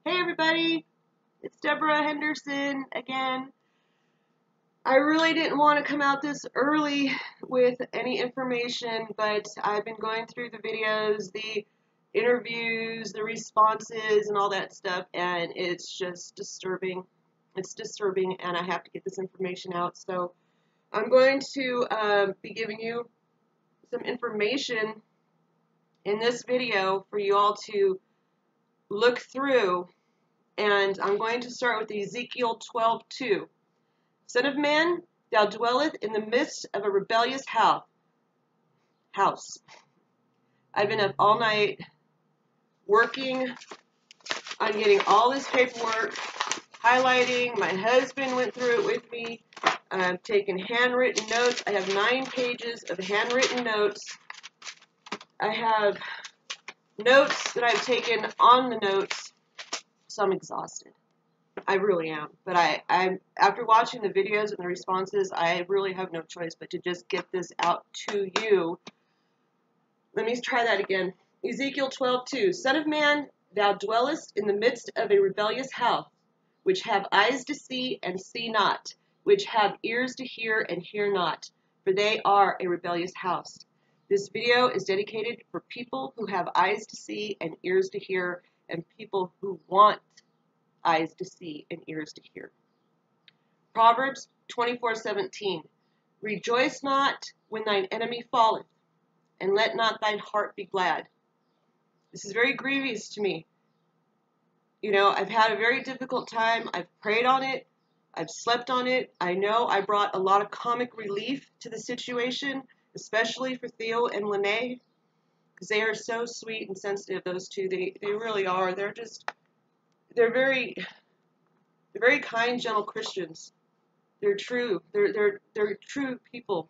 Hey everybody, it's Deborah Henderson again. I really didn't want to come out this early with any information, but I've been going through the videos, the interviews, the responses, and all that stuff, and it's just disturbing. It's disturbing, and I have to get this information out. So I'm going to be giving you some information in this video for you all to look through. And I'm going to start with Ezekiel 12:2. Son of man, thou dwellest in the midst of a rebellious house. I've been up all night working on getting all this paperwork, highlighting. My husband went through it with me. I've taken handwritten notes. I have 9 pages of handwritten notes. I have notes that I've taken on the notes. So I'm exhausted. I really am. But I'm after watching the videos and the responses, I really have no choice but to just get this out to you. Let me try that again. Ezekiel 12:2. Son of man, thou dwellest in the midst of a rebellious house, which have eyes to see and see not, which have ears to hear and hear not, for they are a rebellious house. This video is dedicated for people who have eyes to see and ears to hear, and people who want eyes to see and ears to hear. Proverbs 24:17. Rejoice not when thine enemy falleth, and let not thine heart be glad. This is very grievous to me. You know, I've had a very difficult time. I've prayed on it. I've slept on it. I know I brought a lot of comic relief to the situation, especially for Theo and Lenae, because they are so sweet and sensitive, those two. They really are. They're very kind, gentle Christians. They're true. They're true people.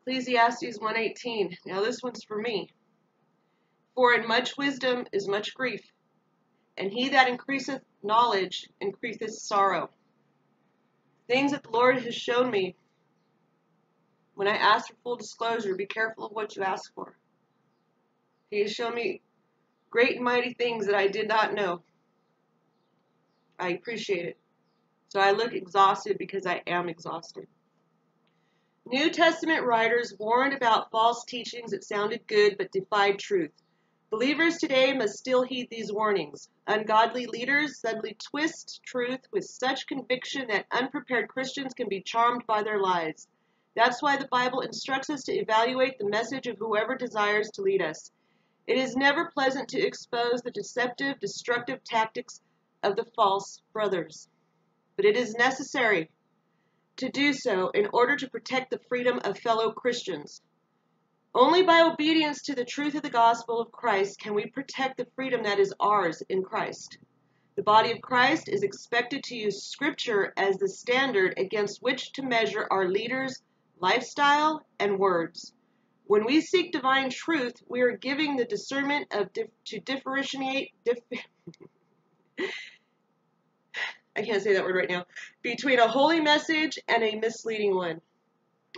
Ecclesiastes 1:18. Now this one's for me. For in much wisdom is much grief, and he that increaseth knowledge increaseth sorrow. Things that the Lord has shown me. When I ask for full disclosure, be careful of what you ask for. He has shown me great and mighty things that I did not know. I appreciate it. So I look exhausted because I am exhausted. New Testament writers warned about false teachings that sounded good but defied truth. Believers today must still heed these warnings. Ungodly leaders suddenly twist truth with such conviction that unprepared Christians can be charmed by their lies. That's why the Bible instructs us to evaluate the message of whoever desires to lead us. It is never pleasant to expose the deceptive, destructive tactics of the false brothers. But it is necessary to do so in order to protect the freedom of fellow Christians. Only by obedience to the truth of the gospel of Christ can we protect the freedom that is ours in Christ. The body of Christ is expected to use Scripture as the standard against which to measure our leaders' lifestyle and words. When we seek divine truth, we are giving the discernment to differentiate I can't say that word right now, between a holy message and a misleading one.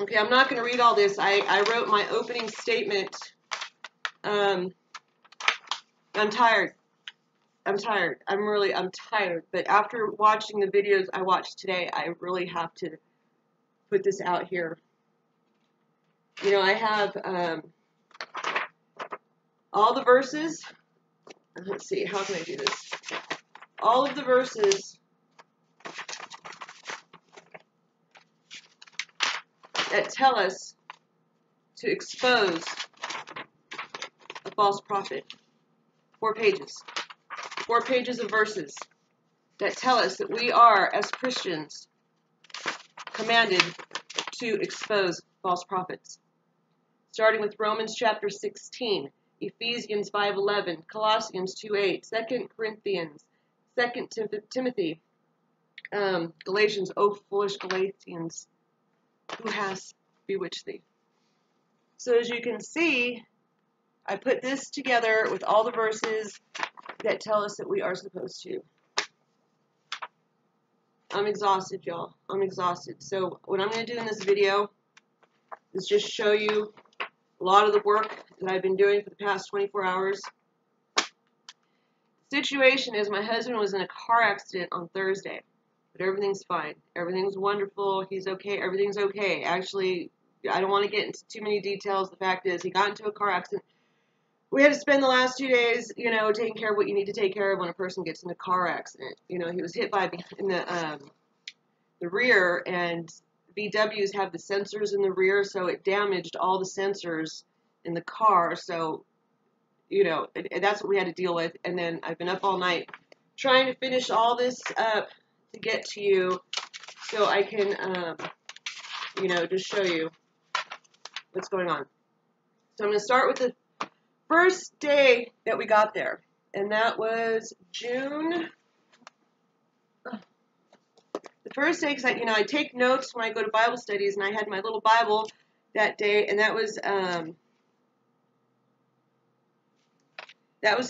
Okay, I'm not going to read all this. I wrote my opening statement. I'm tired. I'm tired. I'm tired. But after watching the videos I watched today, I really have to put this out here. You know, I have all the verses. Let's see, how can I do this? All of the verses that tell us to expose a false prophet. 4 pages. 4 pages of verses that tell us that we are, as Christians, commanded to expose false prophets. Starting with Romans chapter 16, Ephesians 5:11, Colossians 2:8, 2 Corinthians, 2 Timothy, Galatians, O foolish Galatians, who has bewitched thee? So as you can see, I put this together with all the verses that tell us that we are supposed to. I'm exhausted, y'all. I'm exhausted. So what I'm going to do in this video is just show you a lot of the work that I've been doing for the past 24 hours. Situation is my husband was in a car accident on Thursday, but everything's fine. Everything's wonderful. He's okay. Everything's okay. Actually, I don't want to get into too many details. The fact is, he got into a car accident. We had to spend the last 2 days, taking care of what you need to take care of when a person gets in a car accident. He was hit in the rear, and VWs have the sensors in the rear, so it damaged all the sensors in the car. So, that's what we had to deal with. And then I've been up all night trying to finish all this up to get to you so I can, just show you what's going on. So I'm going to start with the first day that we got there, and that was June. The first day, because I take notes when I go to Bible studies, and I had my little Bible that day, and that was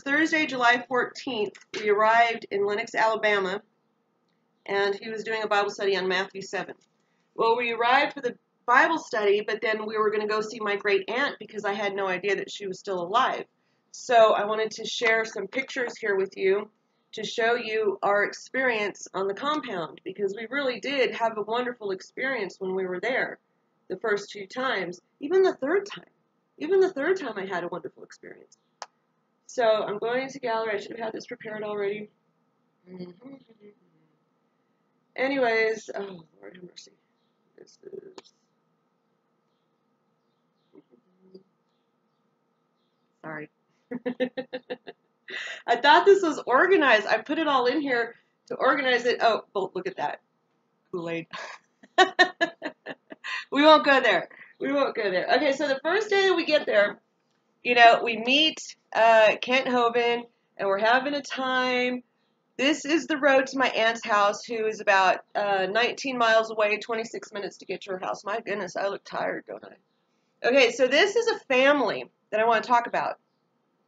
Thursday, July 14th. We arrived in Lenox, Alabama, and he was doing a Bible study on Matthew 7. Well, we arrived for the Bible study, but then we were going to go see my great aunt because I had no idea that she was still alive. So I wanted to share some pictures here with you to show you our experience on the compound, because we really did have a wonderful experience when we were there the first 2 times. Even the third time I had a wonderful experience. So I'm going into gallery. I should have had this prepared already. Anyways, oh Lord have mercy. This is... Sorry. I thought this was organized. I put it all in here to organize it. Oh, look at that. Kool-Aid. We won't go there. Okay, so the first day that we get there, we meet Kent Hovind, and we're having a time. This is the road to my aunt's house, who is about 19 miles away, 26 minutes to get to her house. My goodness, I look tired, don't I? Okay, so this is a family that I want to talk about.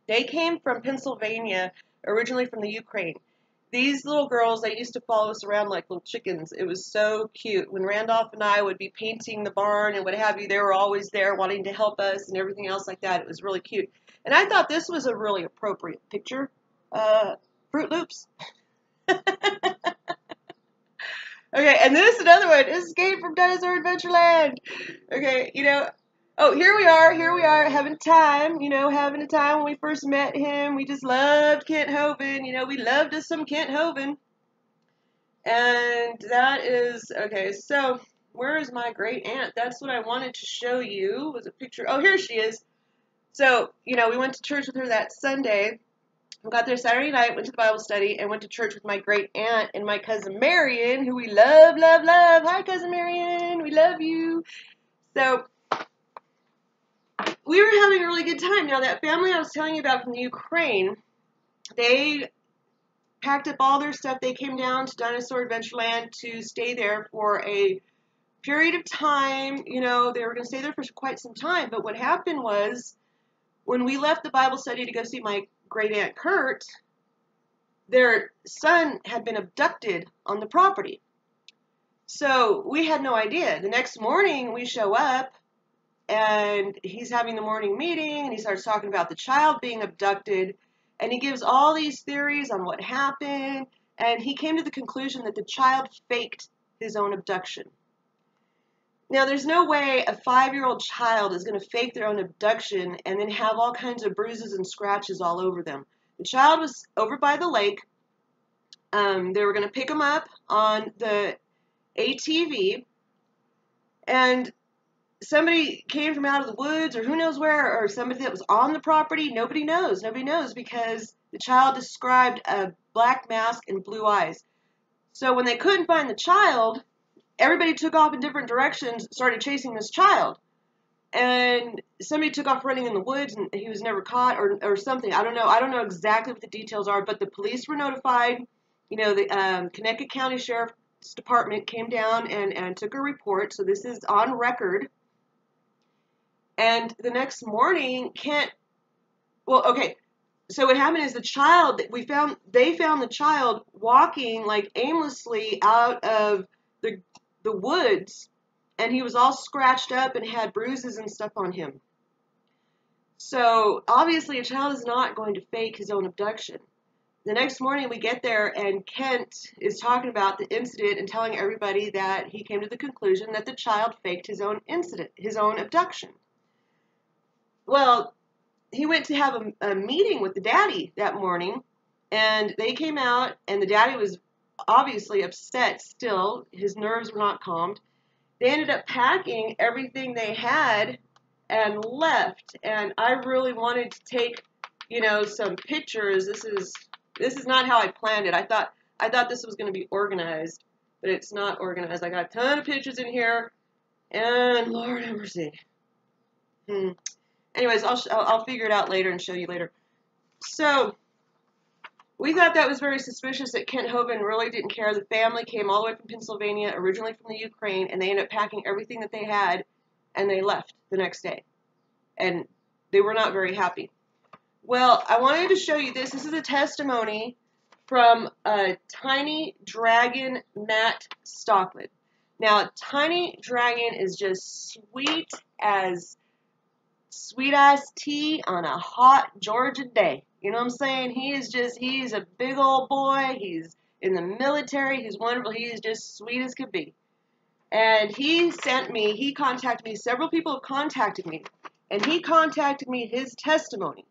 They came from Pennsylvania, originally from the Ukraine. These little girls, they used to follow us around like little chickens. It was so cute. When Randolph and I would be painting the barn and what have you, they were always there wanting to help us and everything else like that. It was really cute. And I thought this was a really appropriate picture. Fruit Loops. Okay, and this is another one. Escape from Dinosaur Adventureland. Okay, oh, here we are, having a time, having a time. When we first met him, we just loved Kent Hovind, we loved us some Kent Hovind. And that is, okay, so where is my great aunt? That's what I wanted to show you, was a picture. Oh, here she is. So, we went to church with her that Sunday. We got there Saturday night, went to the Bible study, and went to church with my great aunt and my cousin Marion, who we love, love, love. Hi, cousin Marion, we love you. So we were having a really good time. Now, that family I was telling you about from the Ukraine, they packed up all their stuff. They came down to Dinosaur Adventureland to stay there for a period of time. They were going to stay there for quite some time. But what happened was, when we left the Bible study to go see my great aunt Kurt, their son had been abducted on the property. So we had no idea. The next morning we show up, and he's having the morning meeting, and he starts talking about the child being abducted, and he gives all these theories on what happened, and he came to the conclusion that the child faked his own abduction. Now, there's no way a 5-year-old child is going to fake their own abduction and then have all kinds of bruises and scratches all over them. The child was over by the lake. They were going to pick him up on the ATV, and somebody came from out of the woods, or who knows where, or somebody that was on the property. Nobody knows. Nobody knows, because the child described a black mask and blue eyes. So when they couldn't find the child, everybody took off in different directions, started chasing this child. And somebody took off running in the woods, and he was never caught, or something. I don't know. I don't know exactly what the details are, but the police were notified. The Connecticut County Sheriff's Department came down and took a report, so this is on record. And the next morning, so what happened is the child, they found the child walking like aimlessly out of the woods, and he was all scratched up and had bruises and stuff on him. So obviously a child is not going to fake his own abduction. the next morning we get there, and Kent is talking about the incident and telling everybody that he came to the conclusion that the child faked his own incident, his own abduction. Well, he went to have a meeting with the daddy that morning, and they came out, and the daddy was obviously upset still. His nerves were not calmed. They ended up packing everything they had and left. And I really wanted to take, some pictures. This is not how I planned it. I thought this was going to be organized, but it's not organized. I got a ton of pictures in here, and Lord have mercy. Anyways, I'll figure it out later and show you later. So we thought that was very suspicious that Kent Hovind really didn't care. The family came all the way from Pennsylvania, originally from the Ukraine, and they ended up packing everything that they had, and they left the next day. And they were not very happy. Well, I wanted to show you this. This is a testimony from Tiny Dragon Matt Stockman. Now, Tiny Dragon is just sweet as sweet iced tea on a hot Georgia day. You know what I'm saying? He's a big old boy. He's in the military. He's wonderful. He is just sweet as could be. And he contacted me. Several people have contacted me. And he contacted me his testimony,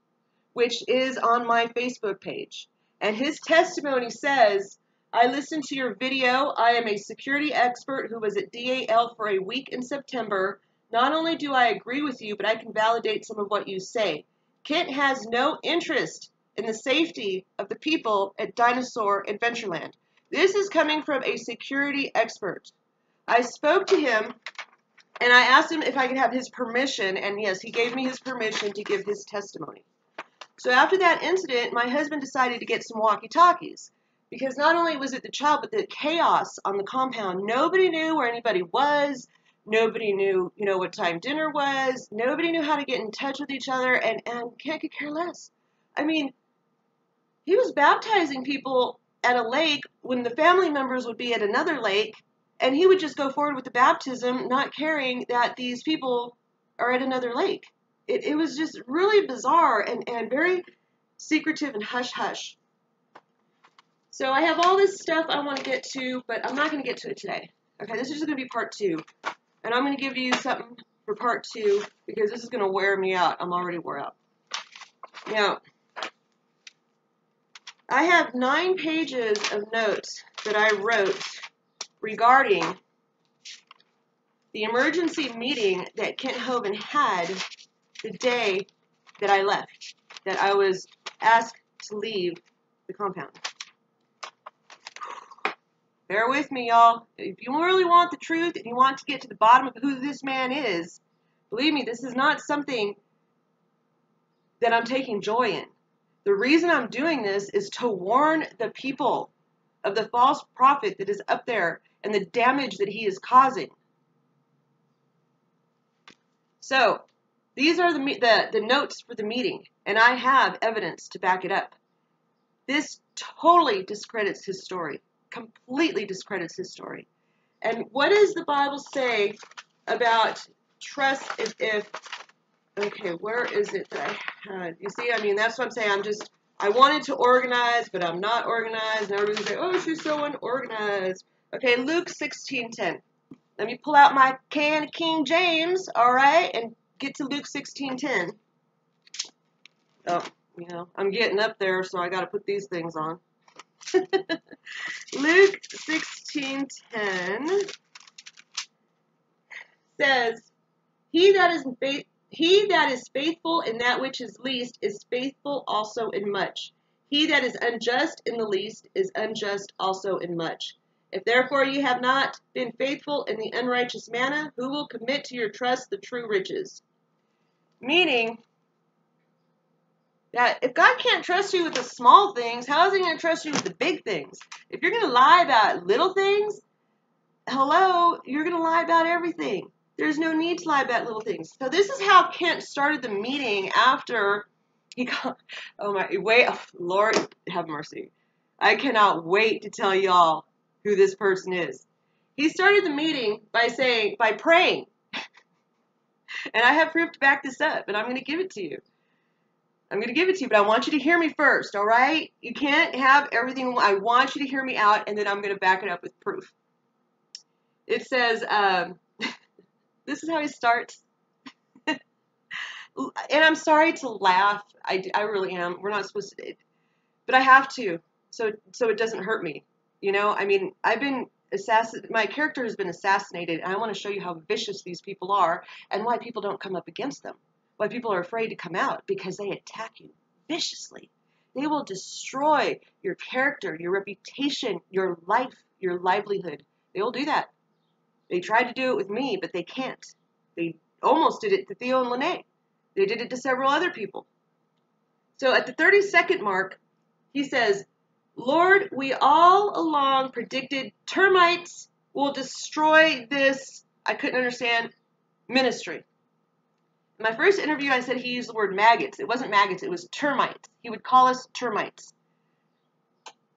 which is on my Facebook page. And his testimony says, I listened to your video. I am a security expert who was at DAL for a week in September. Not only do I agree with you, but I can validate some of what you say. Kent has no interest in the safety of the people at Dinosaur Adventureland. This is coming from a security expert. I spoke to him, and I asked him if I could have his permission, and yes, he gave me his permission to give his testimony. So after that incident, my husband decided to get some walkie-talkies, because not only was it the child, but the chaos on the compound. Nobody knew where anybody was. Nobody knew, what time dinner was. Nobody knew how to get in touch with each other, and Kent could care less. I mean, he was baptizing people at a lake when the family members would be at another lake, and he would just go forward with the baptism, not caring that these people are at another lake. It was just really bizarre and very secretive and hush-hush. So I have all this stuff I want to get to, but I'm not going to get to it today. Okay, this is just going to be part 2. And I'm going to give you something for part 2 because this is going to wear me out. I'm already wore out. Now, I have 9 pages of notes that I wrote regarding the emergency meeting that Kent Hovind had the day that I left, that I was asked to leave the compound. Bear with me, y'all. If you really want the truth and you want to get to the bottom of who this man is, believe me, this is not something that I'm taking joy in. The reason I'm doing this is to warn the people of the false prophet that is up there and the damage that he is causing. So, these are the notes for the meeting, and I have evidence to back it up. This totally discredits his story. Completely discredits his story. And what does the Bible say about trust okay, where is it that I had? You see, I mean, that's what I'm saying. I wanted to organize, but I'm not organized. And everybody's like, oh, she's so unorganized. Okay, Luke 16:10. Let me pull out my can of King James, all right, and get to Luke 16:10. Oh, I'm getting up there, so I got to put these things on. Luke 16:10 says, He that is faithful in that which is least is faithful also in much. He that is unjust in the least is unjust also in much. If therefore ye have not been faithful in the unrighteous manna, who will commit to your trust the true riches? Meaning that if God can't trust you with the small things, how is he going to trust you with the big things? If you're going to lie about little things, hello, you're going to lie about everything. There's no need to lie about little things. So this is how Kent started the meeting after he got, Lord have mercy. I cannot wait to tell y'all who this person is. He started the meeting by praying. And I have proof to back this up, and I'm going to give it to you. I'm going to give it to you, but I want you to hear me first, all right? You can't have everything. I want you to hear me out, and then I'm going to back it up with proof. It says, this is how he starts. And I'm sorry to laugh. I really am. We're not supposed to, but I have to, so it doesn't hurt me. You know, I mean, my character has been assassinated, and I want to show you how vicious these people are and why people don't come up against them. Why people are afraid to come out, because they attack you viciously. They will destroy your character, your reputation, your life, your livelihood. They will do that. They tried to do it with me, but they can't. They almost did it to Theo and Lenae. They did it to several other people. So at the 30-second mark, he says, Lord, we all along predicted termites will destroy this, I couldn't understand, ministry. In my first interview, I said he used the word maggots. It wasn't maggots, it was termites. He would call us termites.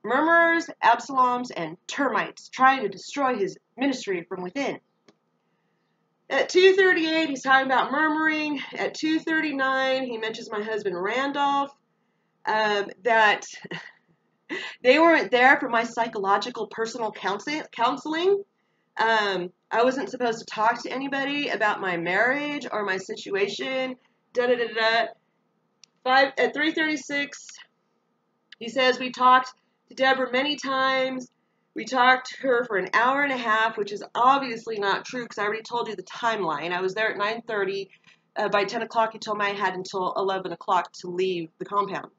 Murmurers, Absaloms, and termites trying to destroy his ministry from within. At 2:38, he's talking about murmuring. At 2:39, he mentions my husband Randolph, that they weren't there for my psychological personal counseling. I wasn't supposed to talk to anybody about my marriage or my situation. At 3:36, he says we talked to Deborah many times. We talked to her for an hour and a half, which is obviously not true because I already told you the timeline. I was there at 9:30. By 10 o'clock, he told me I had until 11 o'clock to leave the compound.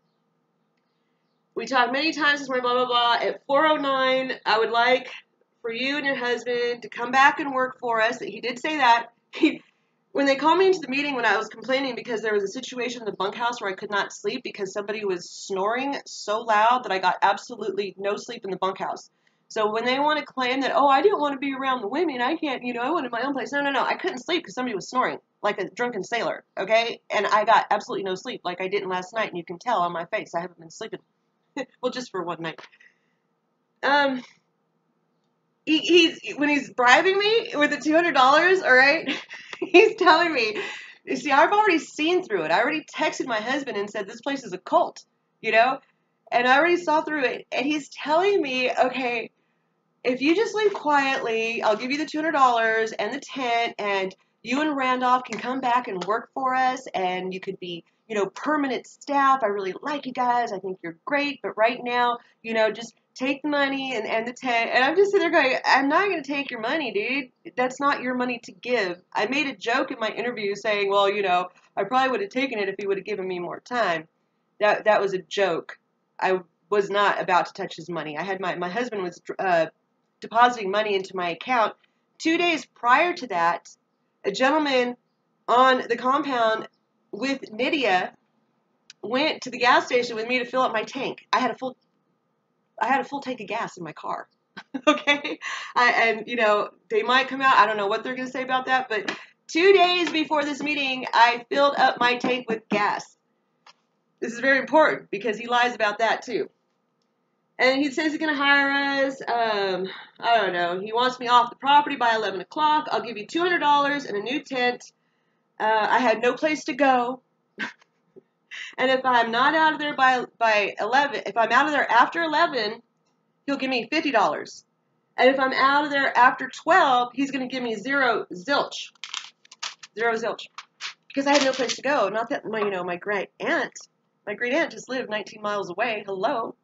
We talked many times this morning, blah, blah, blah. At 4:09, I would like for you and your husband to come back and work for us. He did say that. When they called me into the meeting when I was complaining because there was a situation in the bunkhouse where I could not sleep because somebody was snoring so loud that I got absolutely no sleep in the bunkhouse. So when they want to claim that, oh, I didn't want to be around the women, I can't, I wanted my own place. No, I couldn't sleep because somebody was snoring like a drunken sailor, okay? And I got absolutely no sleep like I didn't last night, and you can tell on my face I haven't been sleeping. Well, just for one night. When he's bribing me with the $200, all right, he's telling me, you see, I've already seen through it. I already texted my husband and said, this place is a cult, and I already saw through it. And he's telling me, okay, if you just leave quietly, I'll give you the $200 and the tent, and you and Randolph can come back and work for us, and you could be, permanent staff. I really like you guys. I think you're great. But right now, just take the money and the tent. And I'm just sitting there going, I'm not going to take your money, dude. That's not your money to give. I made a joke in my interview saying, well, I probably would have taken it if he would have given me more time. That was a joke. I was not about to touch his money. I had my husband was depositing money into my account. 2 days prior to that, a gentleman on the compound with Nydia went to the gas station with me to fill up my tank. I had a full tank of gas in my car. Okay? They might come out. I don't know what they're going to say about that, but 2 days before this meeting, I filled up my tank with gas. This is very important because he lies about that too. And he says he's going to hire us. I don't know. He wants me off the property by 11 o'clock. I'll give you $200 and a new tent. I had no place to go. And if I'm not out of there by 11, if I'm out of there after 11, he'll give me $50. And if I'm out of there after 12, he's going to give me zero zilch. Because I had no place to go. Not that my great aunt just lived 19 miles away. Hello.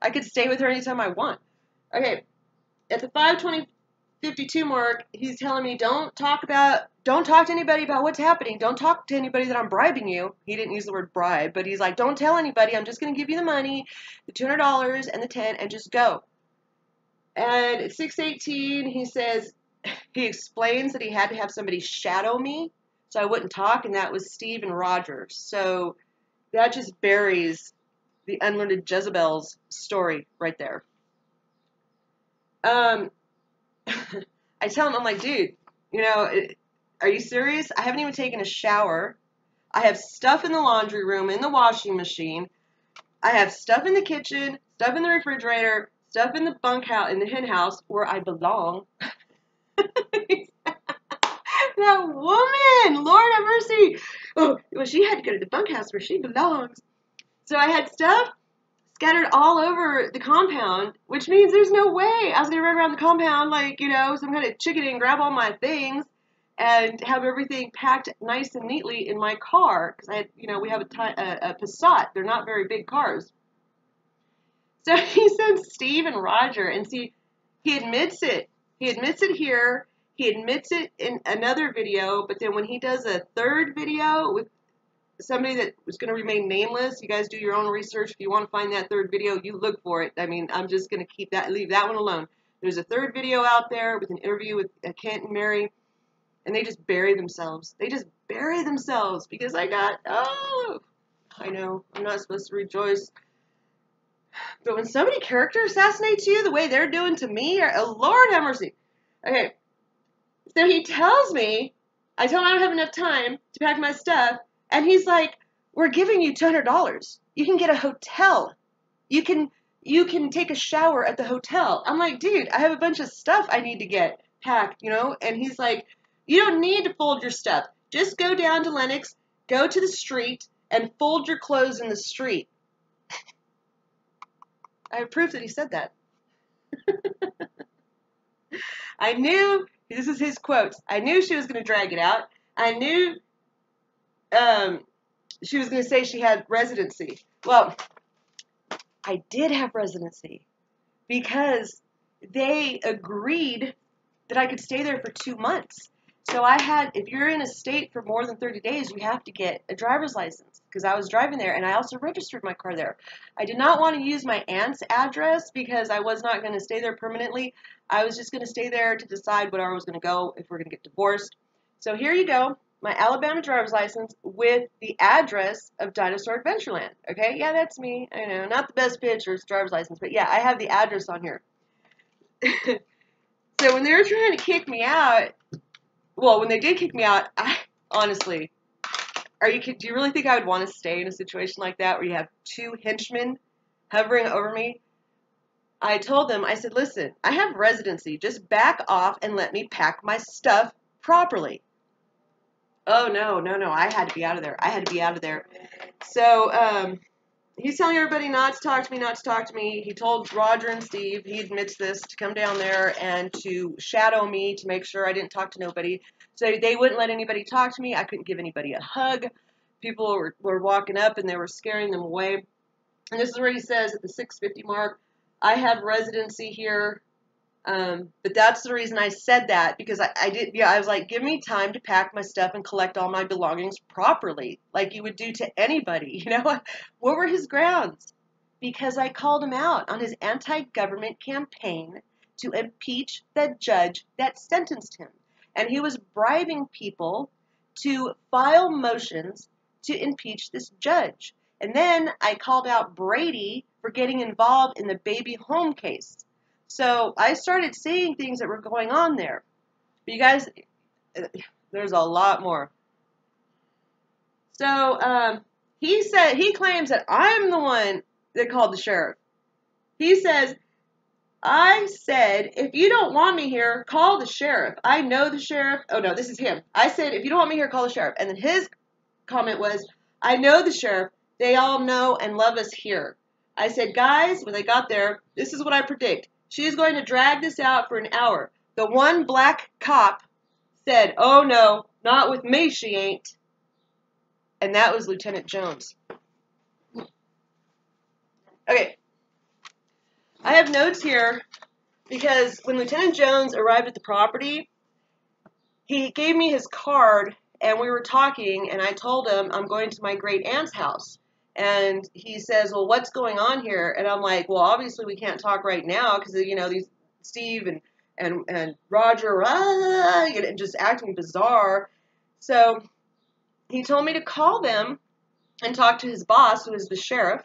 I could stay with her anytime I want. Okay. At the 5:52 mark, he's telling me, don't talk to anybody about what's happening. Don't talk to anybody that I'm bribing you. He didn't use the word bribe, but he's like, don't tell anybody. I'm just going to give you the money, the $200 and the tent, and just go. And at 6:18, he explains that he had to have somebody shadow me so I wouldn't talk, and that was Steve and Roger. So that just buries the unlearned Jezebel's story right there. I tell him, I'm like, dude, are you serious? I haven't even taken a shower. I have stuff in the laundry room, in the washing machine. I have stuff in the kitchen, stuff in the refrigerator, stuff in the bunkhouse, in the hen house where I belong. That woman, Lord have mercy. Oh, well, she had to go to the bunkhouse where she belongs. So I had stuff scattered all over the compound, which means there's no way I was going to run around the compound like, some kind of chicken and grab all my things and have everything packed nice and neatly in my car. Because I had, we have a Passat. They're not very big cars. So he sends Steve and Roger, and see, he admits it. He admits it here. He admits it in another video, but then when he does a third video with somebody that was going to remain nameless, you guys do your own research. If you want to find that third video, you look for it. I mean, I'm just going to leave that one alone. There's a third video out there with an interview with Kent and Mary, and they just bury themselves. They just bury themselves because I know, I'm not supposed to rejoice. But when somebody character assassinates you the way they're doing to me, Lord have mercy. Okay, so he tells me, I tell him I don't have enough time to pack my stuff, and he's like, we're giving you $200. You can get a hotel. You can take a shower at the hotel. I'm like, dude, I have a bunch of stuff I need to get packed, and he's like, you don't need to fold your stuff. Just go down to Lenox, go to the street, and fold your clothes in the street. I have proof that he said that. I knew, this is his quotes, I knew she was going to drag it out. I knew she was going to say she had residency. Well, I did have residency because they agreed that I could stay there for 2 months. So if you're in a state for more than 30 days, you have to get a driver's license because I was driving there and I also registered my car there. I did not want to use my aunt's address because I was not going to stay there permanently. I was just going to stay there to decide where I was going to go if we're going to get divorced. So here you go, my Alabama driver's license with the address of Dinosaur Adventureland. Okay, yeah, that's me. I know, not the best pictures, driver's license, but yeah, I have the address on here. So when they were trying to kick me out, well, when they did kick me out, honestly, do you really think I would want to stay in a situation like that where you have 2 henchmen hovering over me? I told them, I said, listen, I have residency. Just back off and let me pack my stuff properly. Oh, no. I had to be out of there. So, he's telling everybody not to talk to me. He told Roger and Steve, he admits this, to come down there and to shadow me to make sure I didn't talk to nobody. So they wouldn't let anybody talk to me. I couldn't give anybody a hug. People were walking up and they were scaring them away. And this is where he says at the 650 mark, I have residency here. But that's the reason I said that, because I was like, give me time to pack my stuff and collect all my belongings properly, like you would do to anybody, What were his grounds? Because I called him out on his anti-government campaign to impeach the judge that sentenced him. And he was bribing people to file motions to impeach this judge. And then I called out Brady for getting involved in the baby home case. So I started seeing things that were going on there. But you guys, there's a lot more. So he claims that I'm the one that called the sheriff. He says, I said, if you don't want me here, call the sheriff. I know the sheriff. Oh, no, this is him. I said, if you don't want me here, call the sheriff. And then his comment was, I know the sheriff. They all know and love us here. I said, guys, when they got there, this is what I predict. She's going to drag this out for an hour. The one black cop said, oh, no, not with me, she ain't. And that was Lieutenant Jones. Okay. I have notes here because when Lieutenant Jones arrived at the property, he gave me his card and we were talking and I told him I'm going to my great aunt's house. And he says, well, what's going on here? And I'm like, well, obviously we can't talk right now because, these Steve and Roger, just acting bizarre. So he told me to call them and talk to his boss, who is the sheriff.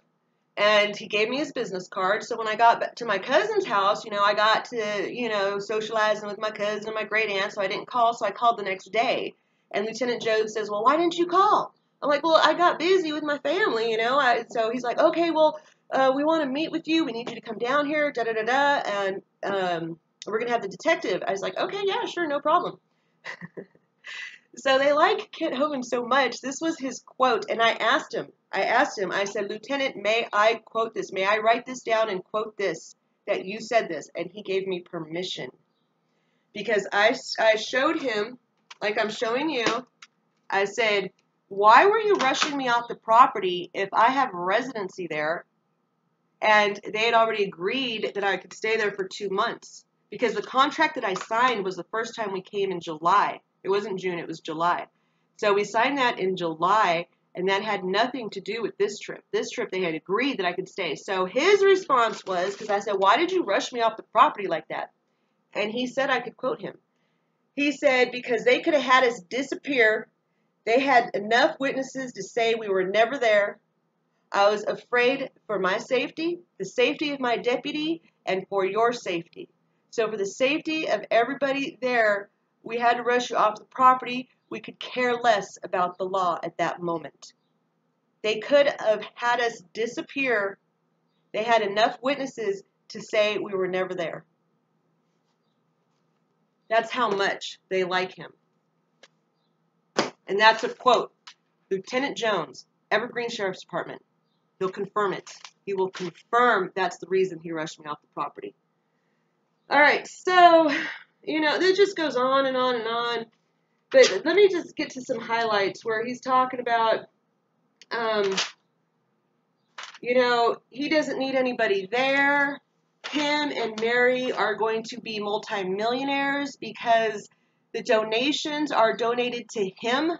And he gave me his business card. So when I got back to my cousin's house, I got to, socializing with my cousin and my great aunt. So I didn't call. So I called the next day. And Lieutenant Jones says, well, why didn't you call? I'm like, well, I got busy with my family, So he's like, okay, well, we want to meet with you. We need you to come down here, And we're going to have the detective. I was like, okay, yeah, sure, no problem. So they like Kent Hovind so much. This was his quote, and I asked him, I said, Lieutenant, may I quote this? May I write this down and quote this, that you said this? And he gave me permission. Because I showed him, like I'm showing you, I said, why were you rushing me off the property if I have residency there? And they had already agreed that I could stay there for 2 months. Because the contract that I signed was the first time we came in July. It wasn't June, it was July. So we signed that in July, and that had nothing to do with this trip. This trip, they had agreed that I could stay. So his response was, because I said, why did you rush me off the property like that? And he said I could quote him. He said, because they could have had us disappear. They had enough witnesses to say we were never there. I was afraid for my safety, the safety of my deputy, and for your safety. So for the safety of everybody there, we had to rush you off the property. We could care less about the law at that moment. They could have had us disappear. They had enough witnesses to say we were never there. That's how much they like him. And that's a quote. Lieutenant Jones, Evergreen Sheriff's Department. He'll confirm it. He will confirm that's the reason he rushed me off the property. All right, so, it just goes on and on and on. But let me just get to some highlights where he's talking about, he doesn't need anybody there. Him and Mary are going to be multimillionaires because the donations are donated to him,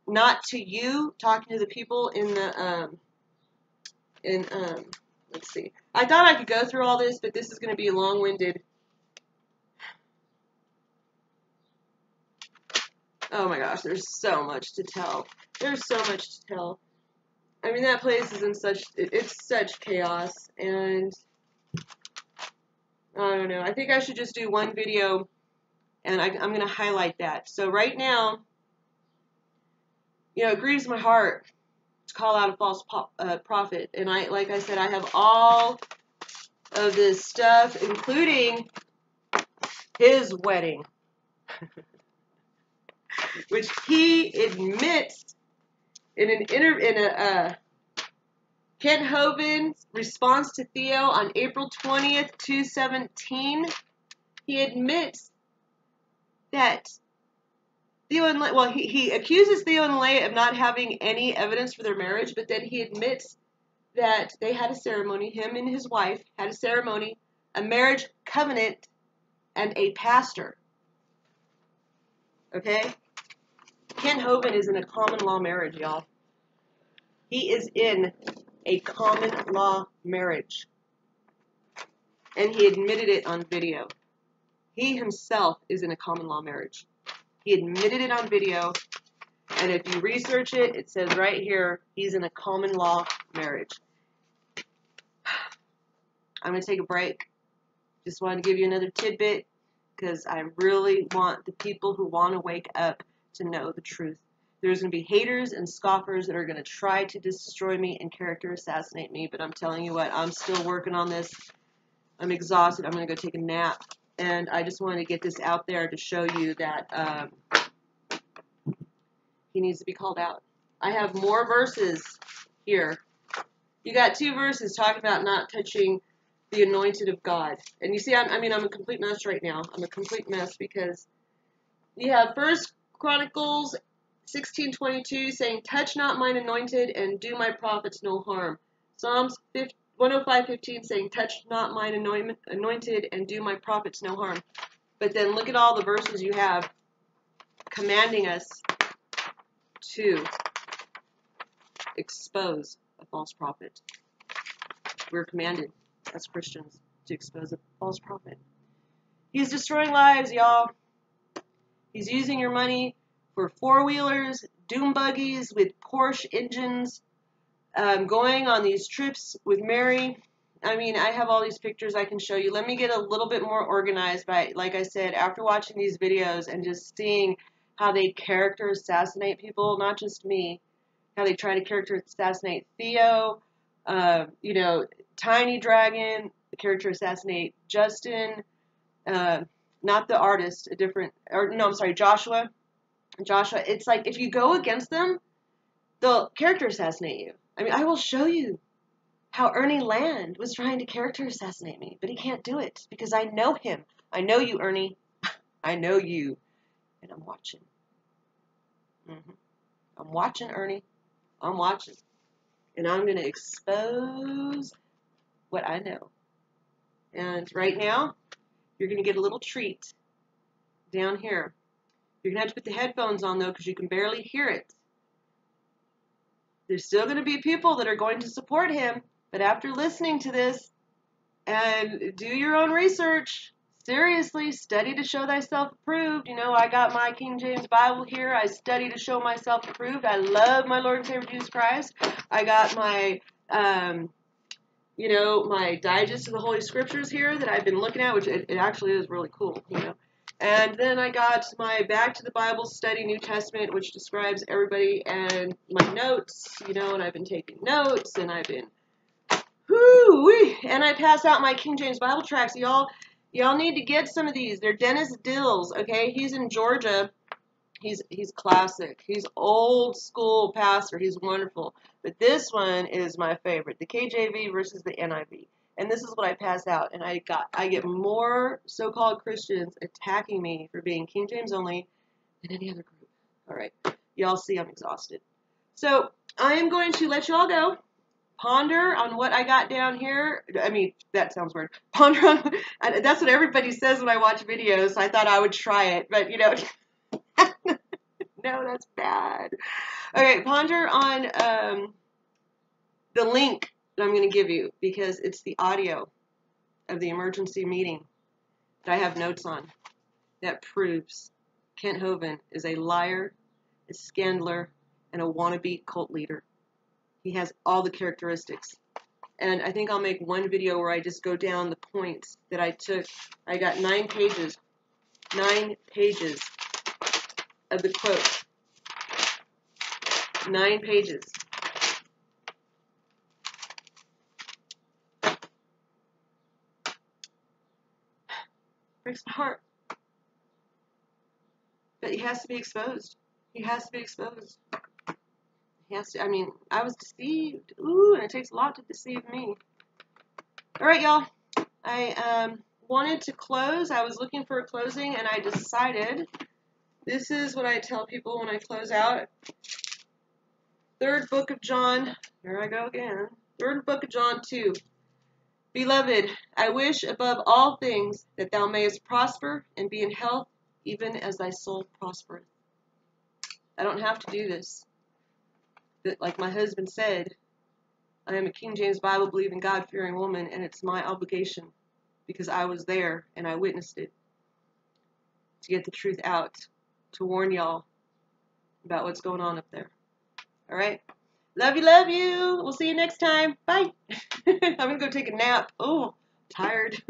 not to you. Talking to the people in the, let's see. I thought I could go through all this, but this is going to be long-winded. Oh my gosh, there's so much to tell. There's so much to tell. I mean, that place is in it's such chaos, and I don't know. I think I should just do one video, and I'm going to highlight that. So right now, it grieves my heart to call out a false prophet. And like I said, I have all of this stuff, including his wedding, which he admits in Kent Hovind's response to Theo on April 20th, 2017. He admits that Theo and Lenae, he accuses Theo and Lenae of not having any evidence for their marriage, but then he admits that they had a ceremony, him and his wife had a ceremony, a marriage covenant, and a pastor. Okay? Kent Hovind is in a common law marriage, y'all. He is in a common law marriage. And he admitted it on video. He himself is in a common law marriage. He admitted it on video. And if you research it, it says right here, he's in a common law marriage. I'm going to take a break. Just wanted to give you another tidbit because I really want the people who want to wake up to know the truth. There's going to be haters and scoffers that are going to try to destroy me and character assassinate me, but I'm telling you what, I'm still working on this. I'm exhausted. I'm going to go take a nap. And I just wanted to get this out there to show you that he needs to be called out. I have more verses here. You got 2 verses talking about not touching the anointed of God. And you see, I'm a complete mess right now. I'm a complete mess because you have 1 Chronicles 16:22 saying, touch not mine anointed and do my prophets no harm. Psalms 105:15 saying, touch not mine anointed and do my prophets no harm. But then look at all the verses you have commanding us to expose a false prophet. We're commanded as Christians to expose a false prophet. He's destroying lives, y'all. He's using your money for 4-wheelers, doom buggies with Porsche engines, going on these trips with Mary. I mean, I have all these pictures I can show you. Let me get a little bit more organized by, like I said, after watching these videos and just seeing how they character assassinate people, not just me, how they try to character assassinate Theo, Tiny Dragon, the character assassinate Justin, not the artist, Joshua. Joshua, it's like if you go against them, they'll character assassinate you. I mean, I will show you how Ernie Land was trying to character assassinate me, but he can't do it because I know him. I know you, Ernie. I know you. And I'm watching. I'm watching, Ernie. I'm watching. And I'm going to expose what I know. And right now, you're going to get a little treat down here. You're going to have to put the headphones on, though, because you can barely hear it. There's still going to be people that are going to support him, but after listening to this, and do your own research, seriously, study to show thyself approved. You know, I got my King James Bible here. I study to show myself approved. I love my Lord and Savior Jesus Christ. I got my, my digest of the Holy Scriptures here that I've been looking at, which it actually is really cool, you know. And then I got my Back to the Bible Study New Testament, which describes everybody, and my notes, you know, and I've been taking notes, and I've been, and I pass out my King James Bible tracts. Y'all need to get some of these. They're Dennis Dills, okay? He's in Georgia. He's classic. He's old school pastor. He's wonderful. But this one is my favorite, the KJV versus the NIV. And this is what I pass out. And I get more so-called Christians attacking me for being King James only than any other group. All right. Y'all see I'm exhausted. So I am going to let you all go. Ponder on what I got down here. I mean, that sounds weird. Ponder on, that's what everybody says when I watch videos. So I thought I would try it, but you know, no, that's bad. Okay, ponder on the link that I'm going to give you because it's the audio of the emergency meeting that I have notes on that proves Kent Hovind is a liar, a scandler, and a wannabe cult leader. He has all the characteristics. And I think I'll make one video where I just go down the points that I took. I got 9 pages of the quote. 9 pages. Breaks my heart. But he has to be exposed. He has to be exposed. I mean, I was deceived. Ooh, and it takes a lot to deceive me. All right, y'all. I wanted to close. I was looking for a closing, and I decided this is what I tell people when I close out. 3rd book of John. Here I go again. 3rd book of John 2. Beloved, I wish above all things that thou mayest prosper and be in health, even as thy soul prospereth. I don't have to do this. But like my husband said, I am a King James Bible believing God fearing woman, and it's my obligation because I was there and I witnessed it to get the truth out, to warn y'all about what's going on up there. All right? Love you. We'll see you next time. Bye. I'm going to go take a nap. Oh, tired.